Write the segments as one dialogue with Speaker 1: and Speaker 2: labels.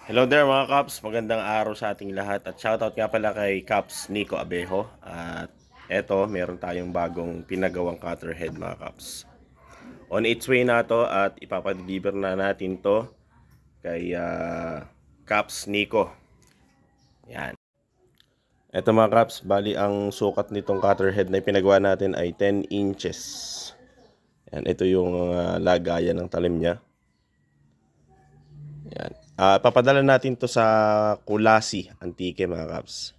Speaker 1: Hello there mga Kaps, magandang araw sa ating lahat at shoutout nga pala kay Kaps Nico Abejo at eto meron tayong bagong pinagawang cutter head mga Kaps. On its way na to at ipapadeliver na natin to kay Kaps Nico. Yan. Eto mga Kaps, bali ang sukat nitong cutter head na pinagawa natin ay 10 inches. Yan, ito yung lagayan ng talim niya. Yan. Papadala natin to sa Kulasi, Antique mga Kaps.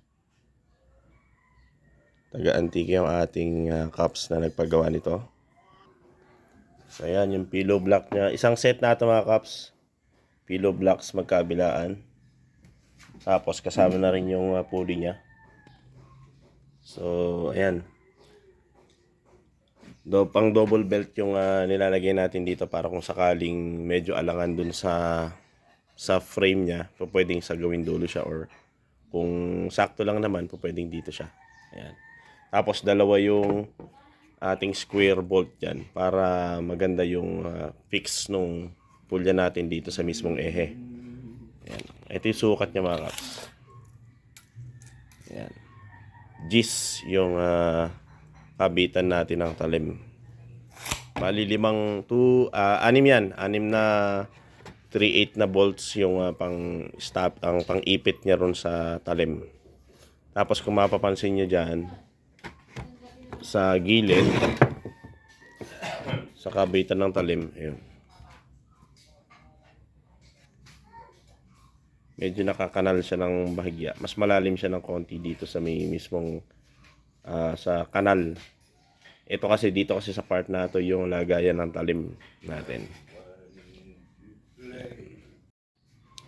Speaker 1: Taga-Antique yung ating Kaps na nagpagawa nito. So ayan yung pillow block niya. Isang set na ito mga Kaps. Pillow blocks magkabilaan. Tapos kasama na rin yung pulley niya. So ayan. Pang double belt yung nilalagay natin dito para kung sakaling medyo alangan dun sa frame niya, pwedeng sa gawing dulo siya, or kung sakto lang naman, pwedeng dito siya. Ayan. Tapos dalawa yung ating square bolt dyan para maganda yung fix nung pulya natin dito sa mismong ehe. Ayan. Ito yung sukat niya mga Kaps. Ayan. Gis yung kabitan natin ng talim. Bali anim yan. Anim na 3/8 na bolts yung pang stop, ang pang ipit niya ron sa talim. Tapos kung mapapansin niyo dyan sa gilid sa kabitan ng talim, ayun, medyo nakakanal siya ng bahagya. Mas malalim siya ng konti dito sa may mismong sa kanal. Ito kasi dito kasi sa part na to yung lagayan ng talim natin.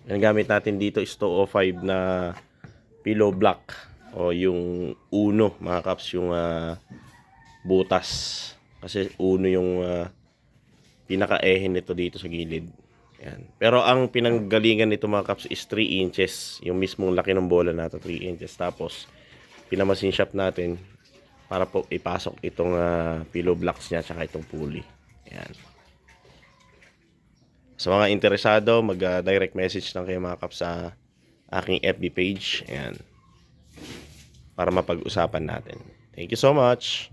Speaker 1: Ang gamit natin dito is 205 na pillow block o yung uno mga Kaps, yung butas. Kasi uno yung pinaka-ehe nito dito sa gilid. Yan. Pero ang pinanggalingan nito mga Kaps is 3 inches. Yung mismong laki ng bola nato 3 inches. Tapos pinamasin shop natin para po ipasok itong pillow blocks niya tsaka itong pulley. Yan. Sa mga interesado, mag-direct message lang kayo mga Kaps sa aking FB page. Ayan. Para mapag-usapan natin. Thank you so much.